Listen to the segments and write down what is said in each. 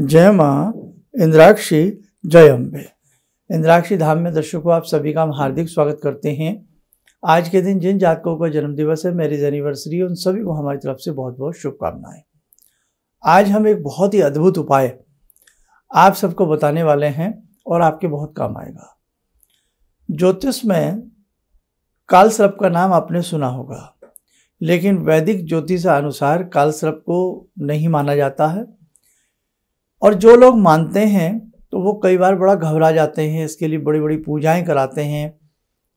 जय माँ इंद्राक्षी, जय अम्बे। इंद्राक्षी धाम में दर्शकों आप सभी का हम हार्दिक स्वागत करते हैं। आज के दिन जिन जातकों का जन्मदिवस है, मैरिज एनिवर्सरी, उन सभी को हमारी तरफ से बहुत बहुत शुभकामनाएं। आज हम एक बहुत ही अद्भुत उपाय आप सबको बताने वाले हैं और आपके बहुत काम आएगा। ज्योतिष में कालसर्प का नाम आपने सुना होगा, लेकिन वैदिक ज्योतिष अनुसार कालसर्प को नहीं माना जाता है और जो लोग मानते हैं तो वो कई बार बड़ा घबरा जाते हैं, इसके लिए बड़ी बड़ी पूजाएं कराते हैं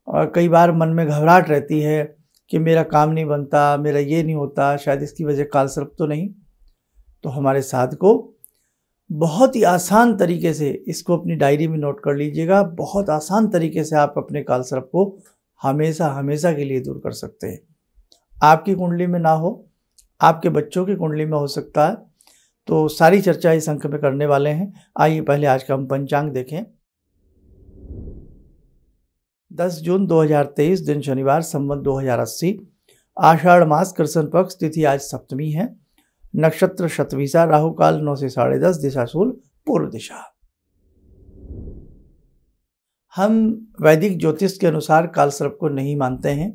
और कई बार मन में घबराहट रहती है कि मेरा काम नहीं बनता, मेरा ये नहीं होता, शायद इसकी वजह कालसर्प तो नहीं। तो हमारे साधकों बहुत ही आसान तरीके से इसको अपनी डायरी में नोट कर लीजिएगा। बहुत आसान तरीके से आप अपने कालसर्प को हमेशा हमेशा के लिए दूर कर सकते हैं। आपकी कुंडली में ना हो, आपके बच्चों की कुंडली में हो सकता है। तो सारी चर्चा इस अंक में करने वाले हैं। आइए पहले आज का हम पंचांग देखें। 10 जून 2023 दिन शनिवार, संवत 2080, आषाढ़ मास, कृष्ण पक्ष, तिथि आज सप्तमी है, नक्षत्र शतभिषा, राहु काल 9 से 10:30, दिशा शूल पूर्व दिशा। हम वैदिक ज्योतिष के अनुसार कालसर्प को नहीं मानते हैं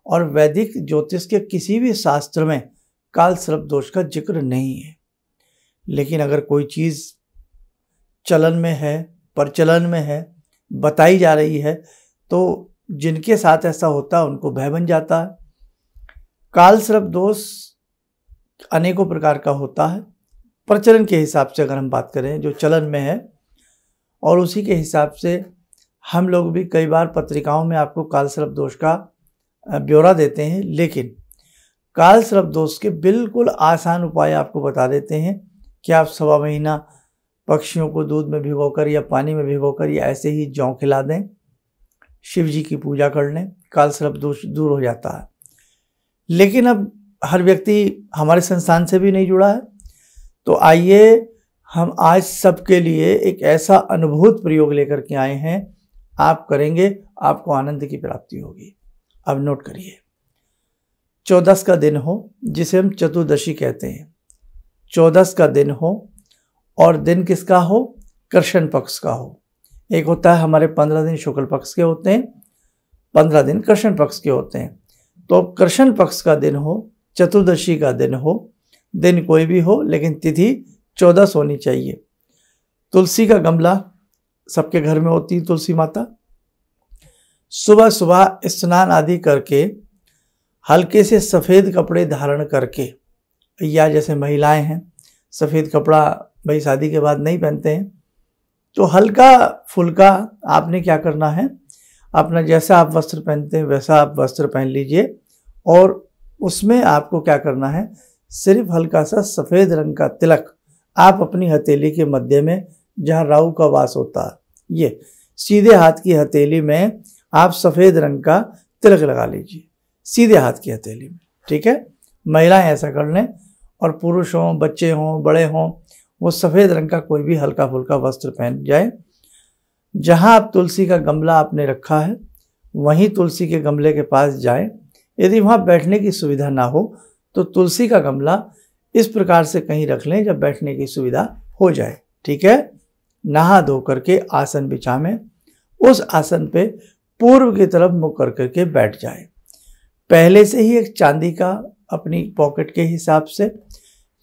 और वैदिक ज्योतिष के किसी भी शास्त्र में कालसर्प दोष का जिक्र नहीं है। लेकिन अगर कोई चीज़ चलन में है, प्रचलन में है, बताई जा रही है, तो जिनके साथ ऐसा होता है उनको भय बन जाता है। कालसर्प दोष अनेकों प्रकार का होता है। प्रचलन के हिसाब से अगर हम बात करें, जो चलन में है, और उसी के हिसाब से हम लोग भी कई बार पत्रिकाओं में आपको कालसर्प दोष का ब्यौरा देते हैं। लेकिन कालसर्प दोष के बिल्कुल आसान उपाय आपको बता देते हैं कि आप 1.25 महीना पक्षियों को दूध में भिगोकर या पानी में भिगोकर या ऐसे ही जौ खिला दें, शिव जी की पूजा कर लें, कालसर्प दोष दूर हो जाता है। लेकिन अब हर व्यक्ति हमारे संस्थान से भी नहीं जुड़ा है, तो आइए हम आज सबके लिए एक ऐसा अनुभूत प्रयोग लेकर के आए हैं। आप करेंगे, आपको आनंद की प्राप्ति होगी। अब नोट करिए, 14 का दिन हो, जिसे हम चतुर्दशी कहते हैं, 14 का दिन हो, और दिन किसका हो? कृष्ण पक्ष का हो। एक होता है हमारे 15 दिन शुक्ल पक्ष के होते हैं, 15 दिन कृष्ण पक्ष के होते हैं। तो कृष्ण पक्ष का दिन हो, चतुर्दशी का दिन हो, दिन कोई भी हो, लेकिन तिथि 14 होनी चाहिए। तुलसी का गमला सबके घर में होती है, तुलसी माता। सुबह सुबह स्नान आदि करके हल्के से सफ़ेद कपड़े धारण करके, या जैसे महिलाएं हैं सफ़ेद कपड़ा भाई शादी के बाद नहीं पहनते हैं, तो हल्का फुल्का आपने क्या करना है, अपना जैसा आप वस्त्र पहनते हैं वैसा आप वस्त्र पहन लीजिए, और उसमें आपको क्या करना है, सिर्फ हल्का सा सफ़ेद रंग का तिलक आप अपनी हथेली के मध्य में, जहाँ राहु का वास होता है, ये सीधे हाथ की हथेली में आप सफ़ेद रंग का तिलक लगा लीजिए, सीधे हाथ की हथेली में। ठीक है, महिलाएं ऐसा कर लें, और पुरुष हों, बच्चे हों, बड़े हों, वो सफ़ेद रंग का कोई भी हल्का फुल्का वस्त्र पहन जाए। जहाँ आप तुलसी का गमला आपने रखा है, वहीं तुलसी के गमले के पास जाएं। यदि वहाँ बैठने की सुविधा ना हो तो तुलसी का गमला इस प्रकार से कहीं रख लें जब बैठने की सुविधा हो जाए। ठीक है, नहा धो करके आसन बिछा में उस आसन पे पूर्व की तरफ मुख कर करके बैठ जाए। पहले से ही एक चांदी का, अपनी पॉकेट के हिसाब से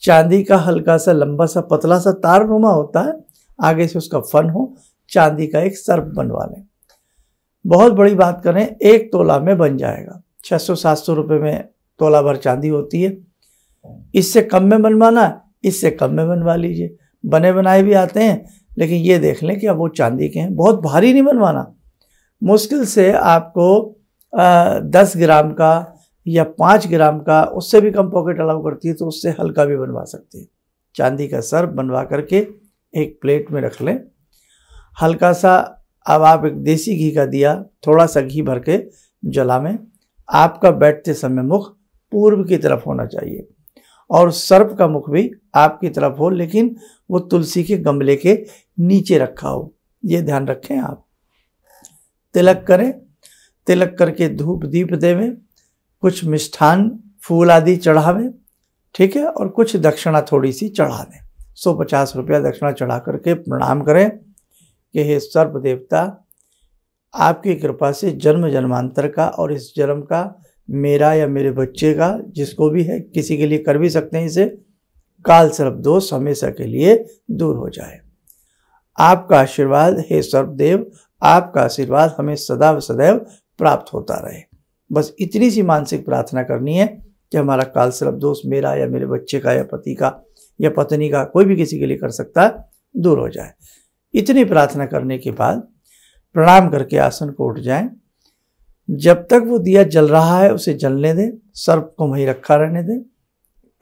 चांदी का हल्का सा लंबा सा पतला सा तारनुमा होता है, आगे से उसका फन हो, चांदी का एक सर्प बनवा लें। बहुत बड़ी बात करें, 1 तोला में बन जाएगा। 600-700 रुपये में तोला भर चांदी होती है। इससे कम में बनवाना, इससे कम में बनवा लीजिए। बने बनाए भी आते हैं, लेकिन ये देख लें कि अब वो चांदी के हैं। बहुत भारी नहीं बनवाना, मुश्किल से आपको 10 ग्राम का या 5 ग्राम का, उससे भी कम पॉकेट अलाउ करती है, तो उससे हल्का भी बनवा सकती है। चांदी का सर्प बनवा करके एक प्लेट में रख लें। हल्का सा अब आप एक देसी घी का दिया, थोड़ा सा घी भर के जला में, आपका बैठते समय मुख पूर्व की तरफ होना चाहिए, और सर्प का मुख भी आपकी तरफ हो, लेकिन वो तुलसी के गमले के नीचे रखा हो, ये ध्यान रखें आप। तिलक करें, तिलक करके धूप दीप देवें, कुछ मिष्ठान फूल आदि चढ़ावें। ठीक है, और कुछ दक्षिणा थोड़ी सी चढ़ा दें। 150 रुपया दक्षिणा चढ़ा करके प्रणाम करें कि हे सर्प देवता, आपकी कृपा से जन्म जन्मांतर का और इस जन्म का मेरा या मेरे बच्चे का, जिसको भी है, किसी के लिए कर भी सकते हैं, इसे काल सर्प दोष हमेशा के लिए दूर हो जाए। आपका आशीर्वाद हे सर्पदेव, आपका आशीर्वाद हमें सदा व सदैव प्राप्त होता रहे। बस इतनी सी मानसिक प्रार्थना करनी है कि हमारा काल सर्प दोष मेरा या मेरे बच्चे का या पति का या पत्नी का, कोई भी किसी के लिए कर सकता है, दूर हो जाए। इतनी प्रार्थना करने के बाद प्रणाम करके आसन को उठ जाएं। जब तक वो दिया जल रहा है उसे जलने दें, सर्प को वहीं रखा रहने दें।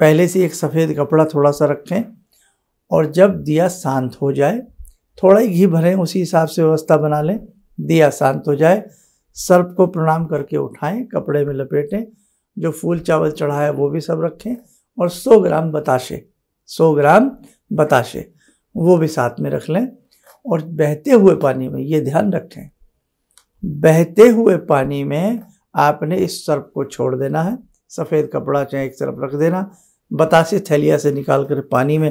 पहले से एक सफ़ेद कपड़ा थोड़ा सा रखें और जब दिया शांत हो जाए, थोड़ा ही घी भरें, उसी हिसाब से व्यवस्था बना लें। दिया शांत हो जाए, सर्प को प्रणाम करके उठाएं, कपड़े में लपेटें, जो फूल चावल चढ़ा है वो भी सब रखें और 100 ग्राम बताशे, 100 ग्राम बताशे वो भी साथ में रख लें। और बहते हुए पानी में, ये ध्यान रखें, बहते हुए पानी में आपने इस सर्प को छोड़ देना है। सफ़ेद कपड़ा चाहे एक तरफ रख देना, बतासे थैलिया से निकाल कर पानी में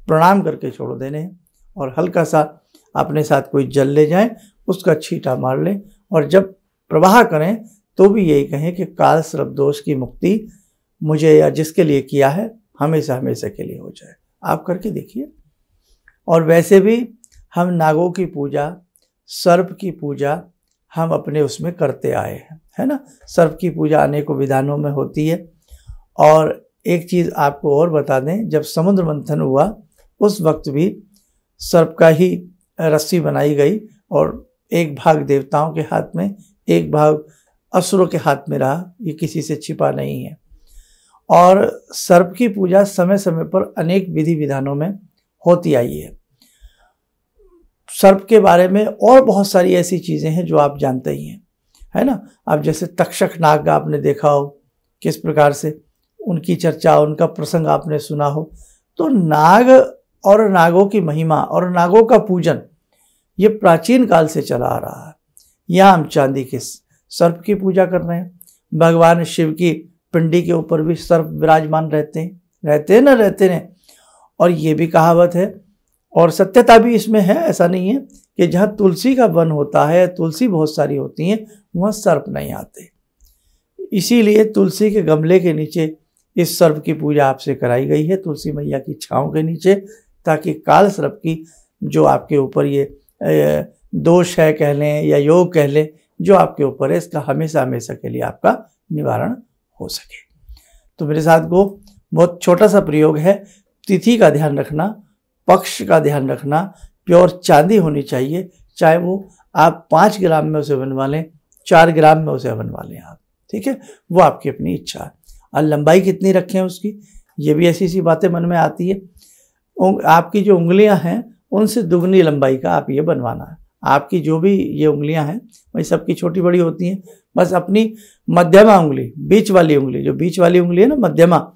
प्रणाम करके छोड़ देने हैं और हल्का सा अपने साथ कोई जल ले जाए, उसका छींटा मार लें और जब प्रवाह करें तो भी यही कहें कि काल सर्प दोष की मुक्ति मुझे या जिसके लिए किया है हमेशा हमेशा के लिए हो जाए। आप करके देखिए। और वैसे भी हम नागों की पूजा, सर्प की पूजा हम अपने उसमें करते आए हैं, है ना। सर्प की पूजा अनेकों विधानों में होती है। और एक चीज़ आपको और बता दें, जब समुद्र मंथन हुआ उस वक्त भी सर्प का ही रस्सी बनाई गई और एक भाग देवताओं के हाथ में, एक भाग असुरों के हाथ में रहा, ये किसी से छिपा नहीं है। और सर्प की पूजा समय समय पर अनेक विधि विधानों में होती आई है। सर्प के बारे में और बहुत सारी ऐसी चीज़ें हैं जो आप जानते ही हैं, है ना। अब जैसे तक्षक नाग का आपने देखा हो, किस प्रकार से उनकी चर्चा, उनका प्रसंग आपने सुना हो। तो नाग और नागों की महिमा और नागों का पूजन ये प्राचीन काल से चला आ रहा है। यहाँ हम चांदी के सर्प की पूजा कर रहे हैं। भगवान शिव की पिंडी के ऊपर भी सर्प विराजमान रहते हैं। और ये भी कहावत है और सत्यता भी इसमें है, ऐसा नहीं है कि जहाँ तुलसी का वन होता है, तुलसी बहुत सारी होती हैं, वहाँ सर्प नहीं आते। इसीलिए तुलसी के गमले के नीचे इस सर्प की पूजा आपसे कराई गई है, तुलसी मैया की छांव के नीचे, ताकि काल सर्प की जो आपके ऊपर ये दोष है कह लें या योग कह लें, जो आपके ऊपर है, इसका हमेशा हमेशा के लिए आपका निवारण हो सके। तो मेरे साथ को बहुत छोटा सा प्रयोग है। तिथि का ध्यान रखना, पक्ष का ध्यान रखना, प्योर चांदी होनी चाहिए, चाहे वो आप 5 ग्राम में उसे बनवा लें, 4 ग्राम में उसे बनवा लें आप, ठीक है, वो आपकी अपनी इच्छा है। और लंबाई कितनी रखें उसकी, ये भी ऐसी सी बातें मन में आती है। आपकी जो उंगलियां हैं उनसे दुगनी लंबाई का आप ये बनवाना है। आपकी जो भी ये उंगलियां हैं वही सबकी छोटी बड़ी होती हैं, बस अपनी मध्यमा उंगली, बीच वाली उंगली, जो बीच वाली उंगली है ना मध्यमा,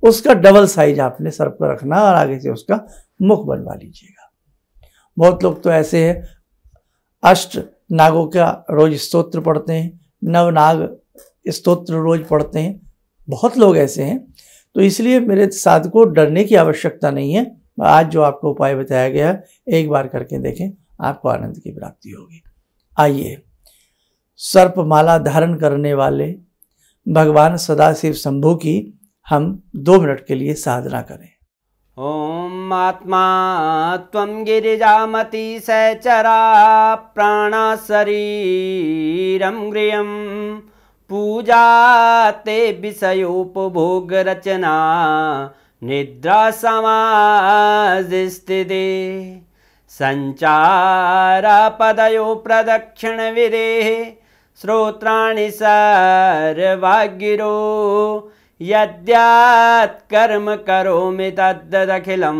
उसका डबल साइज आपने सर्प पर रखना और आगे से उसका मुख बनवा लीजिएगा। बहुत लोग तो ऐसे हैं, अष्ट नागों का रोज स्तोत्र पढ़ते हैं, नवनाग स्तोत्र रोज पढ़ते हैं, बहुत लोग ऐसे हैं। तो इसलिए मेरे साथ को डरने की आवश्यकता नहीं है। आज जो आपको उपाय बताया गया है, एक बार करके देखें, आपको आनंद की प्राप्ति होगी। आइए, सर्प माला धारण करने वाले भगवान सदाशिव शंभु की हम 2 मिनट के लिए साधना करें। ओम आत्मा त्वं गिरिजामति सहचरा प्राणा शरीरं गृहं पूजा ते विषयोपभोग रचना निद्रा समाधिस्थिते संचारा पदयो प्रदक्षिण विदेः श्रोत्राणि सर्वागिरो यद्यात् कर्म करोमि तद्दखिलं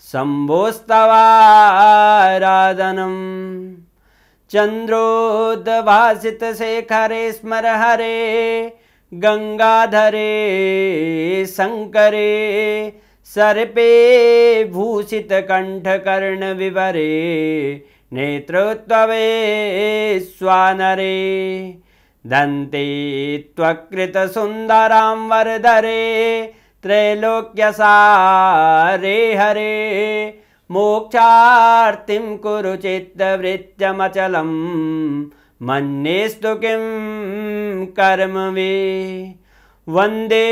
शम्भोस्तवाराधनम् चन्द्रोद्भासित शेखरे स्मर हरे गंगाधरे शंकरे सर्पे भूषित कंठकर्ण विवरे नेत्रोत्तवे स्वानरे दन्ते त्वकृत सुंदरां वरदरे त्रैलोक्यसारे हरे मोक्षार्तिं कुरु चित्तवृत्त्यमचलं मन्येस्तु किं कर्म वे। वन्दे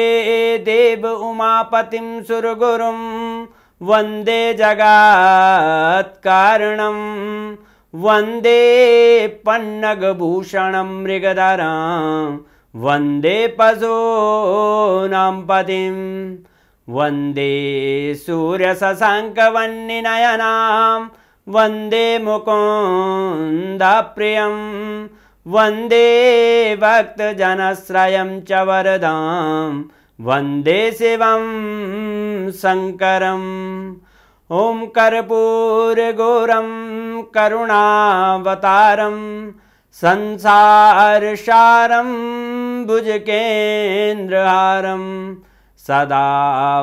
देव उमापतिं सुरगुरुं वन्दे जगत्कारणं वन्दे पन्नगभूषणं मृगधरं वन्दे पशूनां पतिं वन्दे सूर्यशशाङ्कवह्निनयनां वन्दे मुकुन्दप्रियं वन्दे भक्तजनश्रयं च वरदां वन्दे शिवं शङ्करम्। ॐ कर्पूरगौरं करुणावतारं संसारसारं भुजगेन्द्रहारं सदा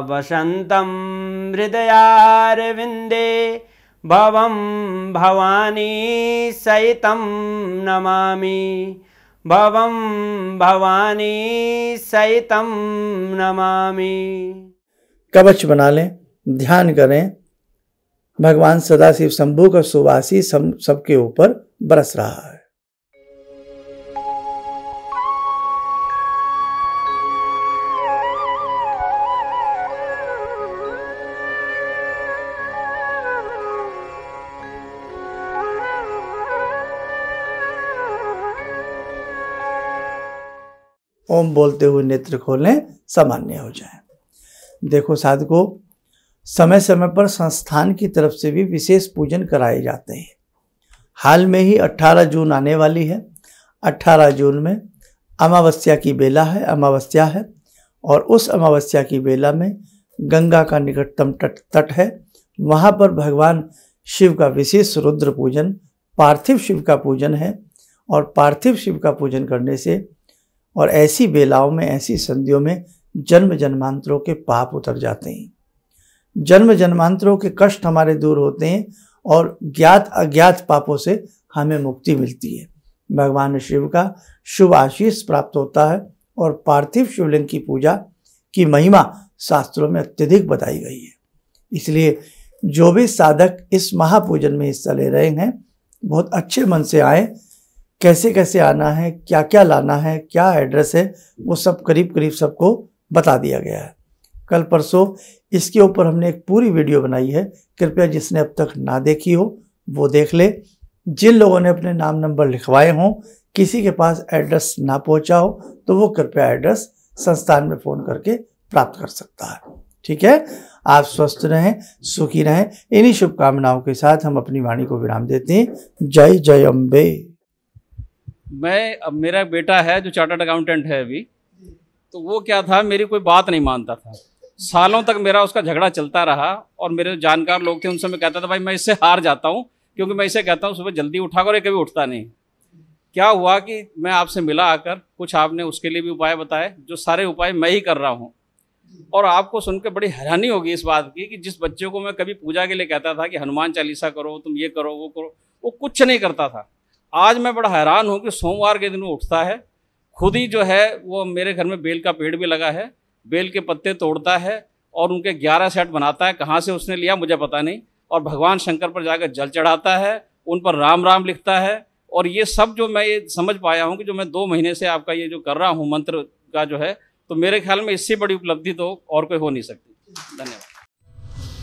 वसन्तं हृदयारविन्दे भवं भवानी सहितं नमामि भवं भवानी सहितं नमामि। कवच बना लें, ध्यान करें, भगवान सदाशिव शंभू का सुवासिस हम सबके ऊपर बरस रहा है। ओम बोलते हुए नेत्र खोलें, सामान्य हो जाए। देखो साधकों, समय समय पर संस्थान की तरफ से भी विशेष पूजन कराए जाते हैं। हाल में ही 18 जून आने वाली है। 18 जून में अमावस्या की बेला है, अमावस्या है, और उस अमावस्या की बेला में गंगा का निकटतम तट है। वहाँ पर भगवान शिव का विशेष रुद्र पूजन, पार्थिव शिव का पूजन है। और पार्थिव शिव का पूजन करने से और ऐसी बेलाओं में, ऐसी संधियों में जन्म जन्मांतरों के पाप उतर जाते हैं, जन्म जन्मांतरों के कष्ट हमारे दूर होते हैं और ज्ञात अज्ञात पापों से हमें मुक्ति मिलती है। भगवान शिव का शुभ आशीष प्राप्त होता है और पार्थिव शिवलिंग की पूजा की महिमा शास्त्रों में अत्यधिक बताई गई है। इसलिए जो भी साधक इस महापूजन में हिस्सा ले रहे हैं, बहुत अच्छे मन से आए। कैसे कैसे आना है, क्या क्या लाना है, क्या एड्रेस है, वो सब करीब करीब सबको बता दिया गया है। कल परसों इसके ऊपर हमने एक पूरी वीडियो बनाई है, कृपया जिसने अब तक ना देखी हो वो देख ले। जिन लोगों ने अपने नाम नंबर लिखवाए हों, किसी के पास एड्रेस ना पहुंचा हो, तो वो कृपया एड्रेस संस्थान में फ़ोन करके प्राप्त कर सकता है। ठीक है, आप स्वस्थ रहें, सुखी रहें। इन्हीं शुभकामनाओं के साथ हम अपनी वाणी को विराम देते हैं। जय जय अम्बे। अब मेरा बेटा है जो चार्टर्ड अकाउंटेंट है अभी, तो वो क्या था, मेरी कोई बात नहीं मानता था। सालों तक मेरा उसका झगड़ा चलता रहा और मेरे जानकार लोग थे, उनसे मैं कहता था भाई मैं इससे हार जाता हूँ, क्योंकि मैं इसे कहता हूँ सुबह जल्दी उठा कर, ये कभी उठता नहीं। क्या हुआ कि मैं आपसे मिला आकर, कुछ आपने उसके लिए भी उपाय बताए, जो सारे उपाय मैं ही कर रहा हूँ। और आपको सुनकर बड़ी हैरानी होगी इस बात की कि जिस बच्चे को मैं कभी पूजा के लिए कहता था कि हनुमान चालीसा करो, तुम ये करो, वो करो, वो कुछ नहीं करता था। आज मैं बड़ा हैरान हूँ कि सोमवार के दिन वो उठता है, खुद ही जो है वो मेरे घर में बेल का पेड़ भी लगा है, बेल के पत्ते तोड़ता है और उनके 11 सेट बनाता है। कहाँ से उसने लिया मुझे पता नहीं। और भगवान शंकर पर जाकर जल चढ़ाता है, उन पर राम राम लिखता है। और ये सब जो मैं ये समझ पाया हूँ कि जो मैं 2 महीने से आपका ये जो कर रहा हूँ मंत्र का जो है, तो मेरे ख्याल में इससे बड़ी उपलब्धि तो और कोई हो नहीं सकती। धन्यवाद।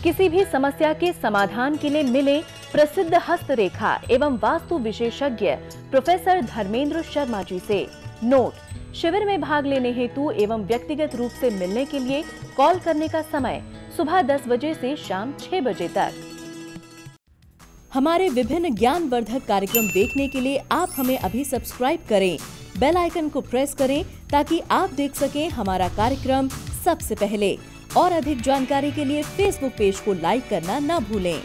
किसी भी समस्या के समाधान के लिए मिले प्रसिद्ध हस्तरेखा एवं वास्तु विशेषज्ञ प्रोफेसर धर्मेंद्र शर्मा जी से। नोट: शिविर में भाग लेने हेतु एवं व्यक्तिगत रूप से मिलने के लिए कॉल करने का समय सुबह 10 बजे से शाम 6 बजे तक। हमारे विभिन्न ज्ञानवर्धक कार्यक्रम देखने के लिए आप हमें अभी सब्सक्राइब करें, बेल आइकन को प्रेस करें ताकि आप देख सकें हमारा कार्यक्रम सबसे पहले। और अधिक जानकारी के लिए फेसबुक पेज को लाइक करना न भूलें।